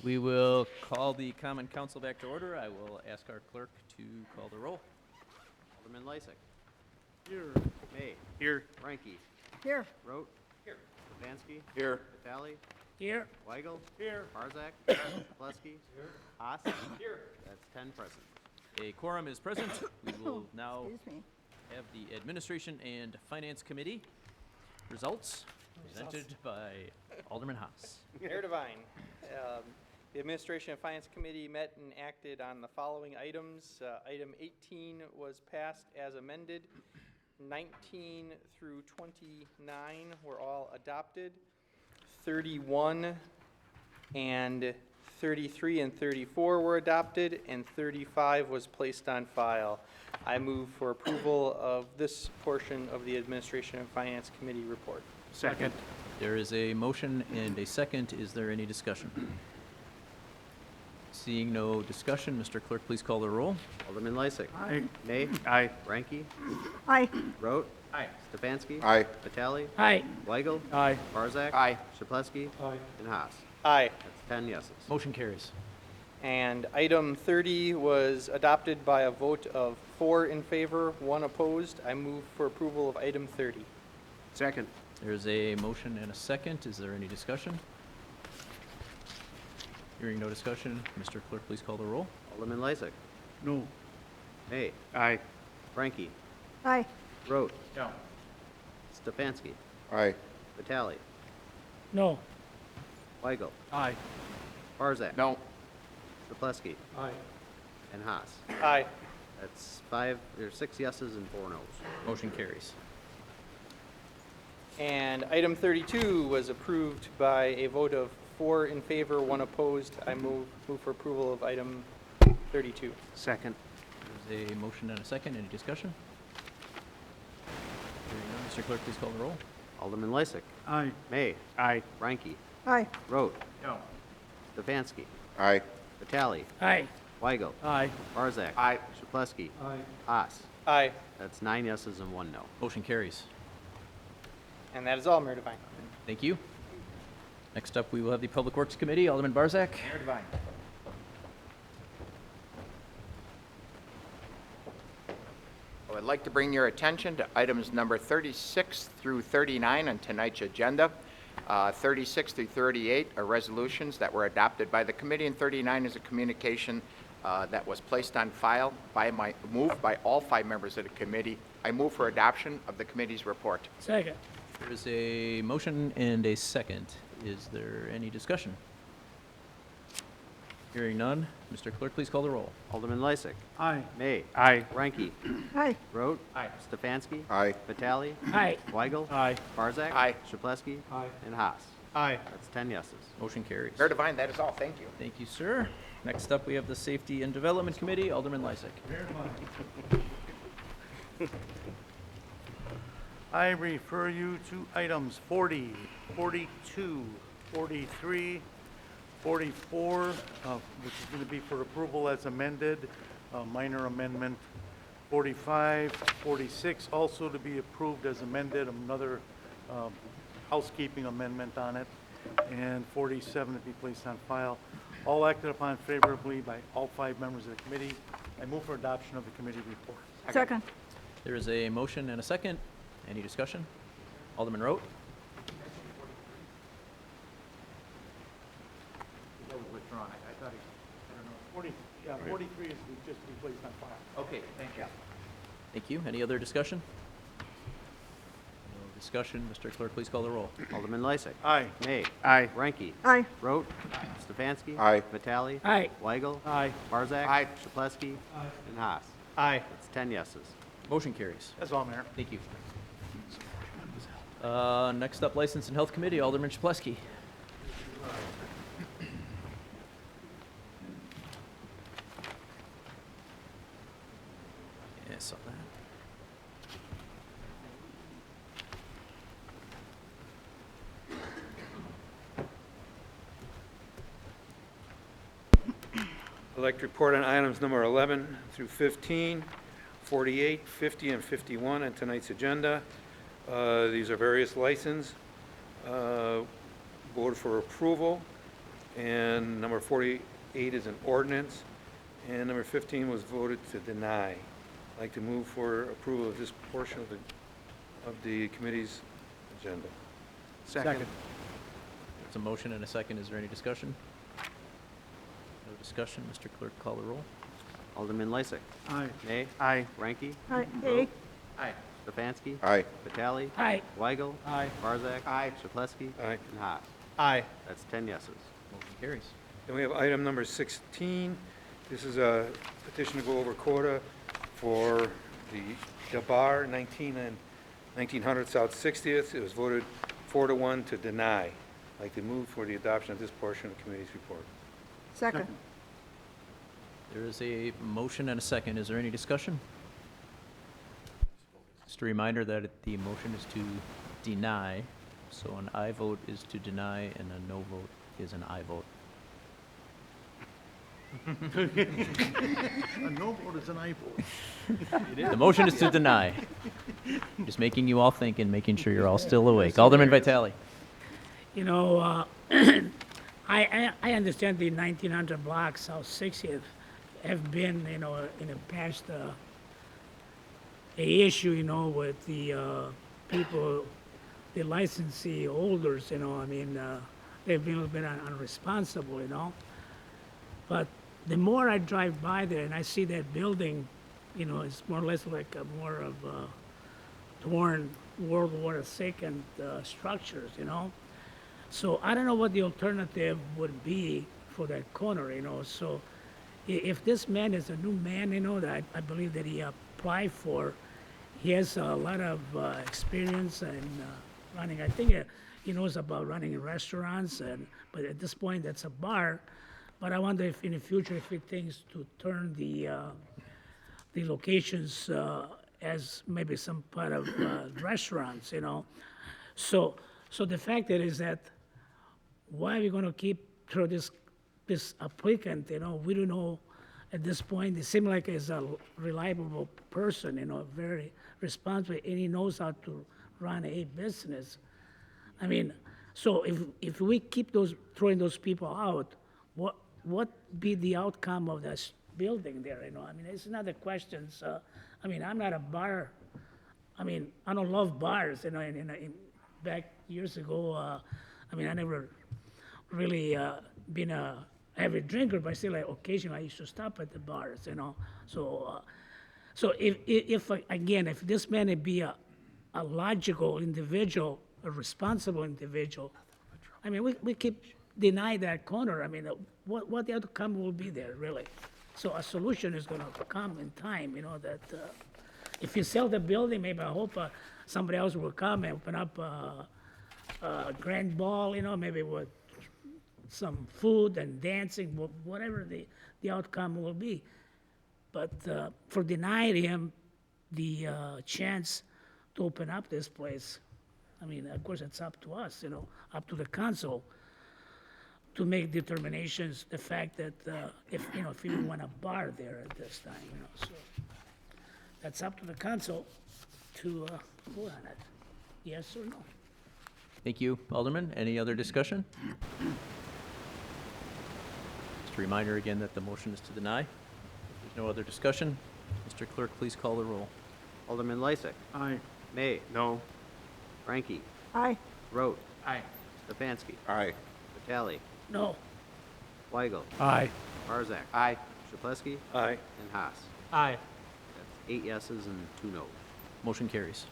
We will call the Common Council back to order. I will ask our clerk to call the roll. Alderman Lysick. Here. May. Here. Ranky. Here. Rote. Here. Stefanski. Here. Vitale. Here. Weigel. Here. Barzak. Plesky. Here. Haas. Here. That's 10 present. A quorum is present. We will now Excuse me. have the Administration and Finance Committee results presented by Alderman Haas. Mayor Devine, the Administration and Finance Committee met and acted on the following items. Item 18 was passed as amended. 19 through 29 were all adopted. 31 and 33 and 34 were adopted, and 35 was placed on file. I move for approval of this portion of the Administration and Finance Committee report. Second. There is a motion and a second. Is there any discussion? Seeing no discussion, Mr. Clerk, please call the roll. Alderman Lysick. Aye. May. Aye. Ranky. Aye. Rote. Aye. Stefanski. Aye. Vitale. Aye. Weigel. Aye. Barzak. Aye. Shaplesky. Aye. And Haas. Aye. That's 10 yeses. Motion carries. And item 30 was adopted by a vote of 4 in favor, 1 opposed. I move for approval of item 30. Second. There's a motion and a second. Is there any discussion? Hearing no discussion, Mr. Clerk, please call the roll. Alderman Lysick. No. May. Aye. Ranky. Aye. Rote. No. Stefanski. Aye. Vitale. No. Weigel. Aye. Barzak. No. Shaplesky. Aye. And Haas. Aye. That's 6 yeses and 4 noes. Motion carries. And item 32 was approved by a vote of 4 in favor, 1 opposed. I move for approval of item 32. Second. There's a motion and a second. Any discussion? Hearing none, Mr. Clerk, please call the roll. Alderman Lysick. Aye. May. Aye. Ranky. Aye. Rote. No. Stefanski. Aye. Vitale. Aye. Weigel. Aye. Barzak. Aye. Shaplesky. Aye. Haas. Aye. That's 9 yeses and 1 no. Motion carries. And that is all, Mayor Devine. Thank you. Next up, we will have the Public Works Committee. Alderman Barzak. Mayor Devine. I would like to bring your attention to items number 36 through 39 on tonight's agenda. 36 through 38 are resolutions that were adopted by the committee, and 39 is a communication that was placed on file moved by all 5 members of the committee. I move for adoption of the committee's report. Second. There is a motion and a second. Is there any discussion? Hearing none, Mr. Clerk, please call the roll. Alderman Lysick. Aye. May. Aye. Ranky. Aye. Rote. Aye. Stefanski. Aye. Vitale. Aye. Weigel. Aye. Barzak. Aye. Shaplesky. Aye. And Haas. Aye. That's 10 yeses. Motion carries. Mayor Devine, that is all. Thank you. Thank you, sir. Next up, we have the Safety and Development Committee. Alderman Lysick. I refer you to items 40, 42, 43, 44, which is going to be for approval as amended, minor amendment. 45, 46, also to be approved as amended, another housekeeping amendment on it, and 47 to be placed on file. All acted upon favorably by all 5 members of the committee. I move for adoption of the committee report. Second. There is a motion and a second. Any discussion? Alderman Rote. That was withdrawn. I thought I don't know. 43 is just to be placed on file. Okay, thank you. Thank you. Any other discussion? No discussion. Mr. Clerk, please call the roll. Alderman Lysick. Aye. May. Aye. Ranky. Aye. Rote. Stefanski. Aye. Vitale. Aye. Weigel. Aye. Barzak. Aye. Shaplesky. And Haas. Aye. That's 10 yeses. Motion carries. That's all, Mayor. Thank you. Next up, License and Health Committee, Alderman Shaplesky. Yeah, I saw that. I'd like to report on items number 11 through 15, 48, 50, and 51 on tonight's agenda. These are various license. Board for approval. and number 48 is an ordinance, and number 15 was voted to deny. I'd like to move for approval of this portion of the committee's agenda. Second. It's a motion and a second. Is there any discussion? No discussion. Mr. Clerk, call the roll. Alderman Lysick. Aye. Nay. Aye. Ranky. Aye. Vote. Aye. Stefanski. Aye. Vitale. Aye. Weigel. Aye. Barzak. Aye. Chapletsky. Aye. And Haas. Aye. That's 10 yeses. Motion carries. Then we have item number 16. This is a petition to go over quota for the bar, 1900 South 60th. It was voted 4-1 to deny. I'd like to move for the adoption of this portion of the committee's report. Second. There is a motion and a second. Is there any discussion? Just a reminder that the motion is to deny, so an aye vote is to deny and a no vote is an aye vote. A no vote is an aye vote. The motion is to deny. Just making you all think and making sure you're all still awake. Alderman Vitale. You know, I understand the 1900 block South 60th have been, you know, in the past, a issue, you know, with the people, the licensee holders, you know, I mean, they've been a little bit unresponsible, you know. But the more I drive by there and I see that building, you know, it's more or less like a more of a torn World War II structures, you know. So I don't know what the alternative would be for that corner, you know. So if this man is a new man, you know, that I believe that he applied for, he has a lot of experience in running. I think he knows about running restaurants, but at this point, that's a bar. But I wonder if in the future, if he thinks to turn the locations as maybe some part of restaurants, you know. So the fact is that why are we going to keep through this applicant, you know? We don't know at this point. It seems like he's a reliable person, you know, very responsible, and he knows how to run a business. I mean, so if we keep throwing those people out, what be the outcome of this building there, you know? I mean, it's another question. So, I mean, I'm not a bar. I mean, I don't love bars, you know. Back years ago, I mean, I never really been a heavy drinker, but still, like, occasionally I used to stop at the bars, you know. So if again, if this man would be a logical individual, a responsible individual, I mean, we keep deny that corner. I mean, what the outcome will be there, really? So a solution is going to come in time, you know, that if you sell the building, maybe I hope somebody else will come and open up a grand ball, you know, maybe with some food and dancing, whatever the outcome will be. But for denying him the chance to open up this place, I mean, of course, it's up to us, you know, up to the council to make determinations, the fact that if you want a bar there at this time, you know, so that's up to the council to vote on it, yes or no. Thank you, Alderman. Any other discussion? Just a reminder again that the motion is to deny. If there's no other discussion, Mr. Clerk, please call the roll. Alderman Lysick. Aye. May. No. Ranky. Aye. Rote. Aye. Stefanski. Aye. Vitale. No, Weigel. Aye. Barzak. Aye. Chapletsky. Aye. And Haas. Aye. That's 8 yeses and 2 noes. Motion carries.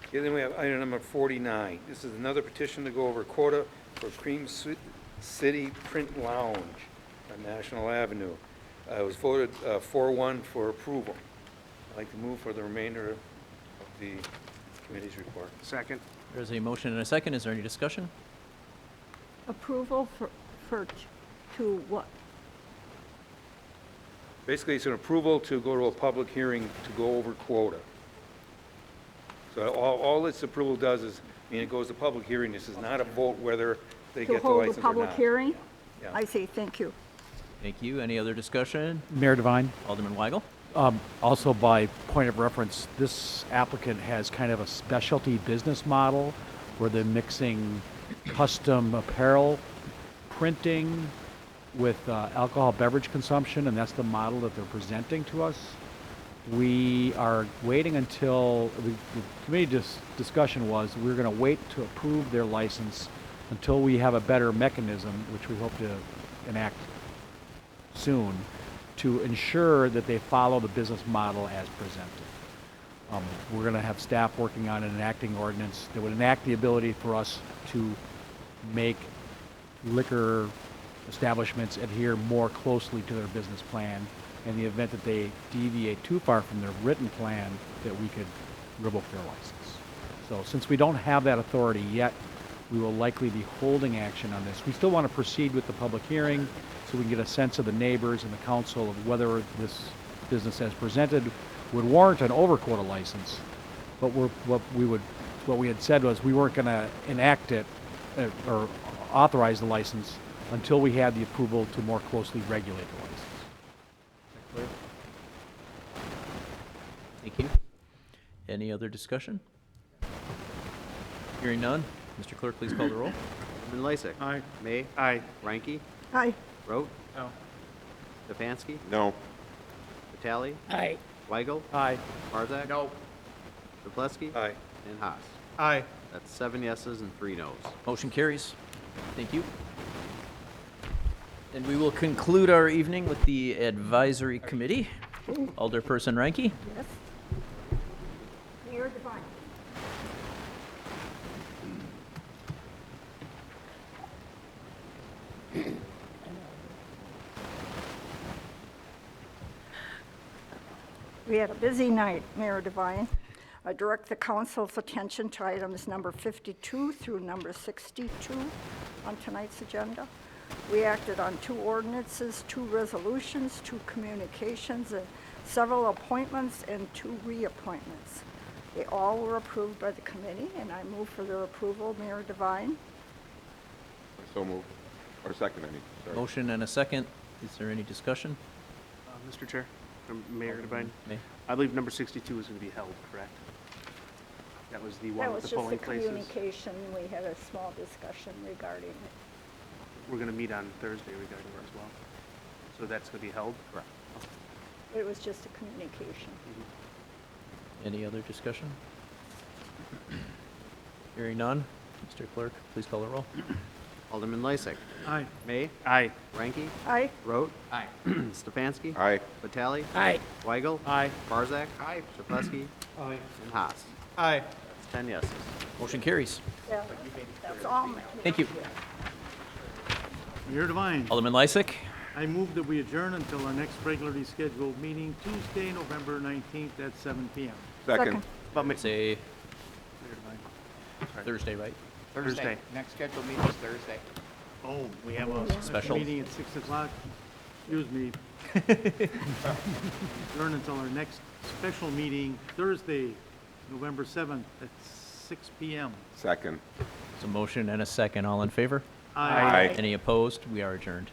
Okay, then we have item number 49. This is another petition to go over quota for Cream City Print Lounge on National Avenue. It was voted 4-1 for approval. I'd like to move for the remainder of the committee's report. Second. There's a motion and a second. Is there any discussion? Approval to what? Basically, it's an approval to go to a public hearing to go over quota. So all this approval does is, I mean, it goes to public hearing. This is not a vote whether they To get the hold license a or not. public hearing? Yeah. I see, thank you. Thank you. Any other discussion? Mayor Devine, Alderman Weigel? also by point of reference, this applicant has kind of a specialty business model where they're mixing custom apparel printing with alcohol beverage consumption, and that's the model that they're presenting to us. We are waiting until, the committee discussion was, we're going to wait to approve their license until we have a better mechanism, which we hope to enact soon, to ensure that they follow the business model as presented. We're going to have staff working on an enacting ordinance that would enact the ability for us to make liquor establishments adhere more closely to their business plan. In the event that they deviate too far from their written plan, that we could revoke their license. So since we don't have that authority yet, we will likely be holding action on this. We still want to proceed with the public hearing so we can get a sense of the neighbors and the council of whether this business as presented would warrant an over-quota license. But what we had said was we weren't going to enact it or authorize the license until we had the approval to more closely regulate the license. Is that clear? Thank you. Any other discussion? Hearing none. Mr. Clerk, please call the roll. Alderman Lysick. Aye. May. Aye. Ranky. Aye. Rote. No. Stefanski. No. Vitale. Aye. Weigel. Aye. Barzak. No. Duplesky. Aye. And Haas. Aye. That's 7 yeses and 3 nos. Motion carries. Thank you. And we will conclude our evening with the advisory committee. Alderperson Ranky. Yes. Mayor Devine. We had a busy night, Mayor Devine. I direct the council's attention to items number 52 through number 62 on tonight's agenda. We acted on 2 ordinances, 2 resolutions, 2 communications, several appointments, and 2 reappointments. They all were approved by the committee, and I move for their approval, Mayor Devine. So moved. Or second, I mean, sorry. Motion and a second. Is there any discussion? Mr. Chair, Mayor Devine, May. I believe number 62 is going to be held, correct? That was the one That with was the just a polling places. communication. We had a small discussion regarding it. We're going to meet on Thursday regarding it as well. So that's going to be held? Correct. It was just a communication. Any other discussion? Hearing none. Mr. Clerk, please call the roll. Alderman Lysick. Aye. May. Aye. Ranky. Aye. Rote. Aye. Stefanski. Aye. Vitale. Aye. Weigel. Aye. Barzak. Aye. Duplesky. Aye. And Haas. Aye. That's 10 yeses. Motion carries. Yeah, that's all. Thank you. Mayor Devine. Alderman Lysick. I move that we adjourn until our next regularly scheduled meeting, Tuesday, November 19th at 7 p.m. Second. But Ma- Say Mayor Devine. Sorry. Thursday, right? Thursday. Next scheduled meeting is Thursday. Oh, we have a Special. special meeting at 6 o'clock. Excuse me. Adjourn until our next special meeting, Thursday, November 7th at 6 p.m. Second. So motion and a second. All in favor? Aye. Any opposed? We are adjourned.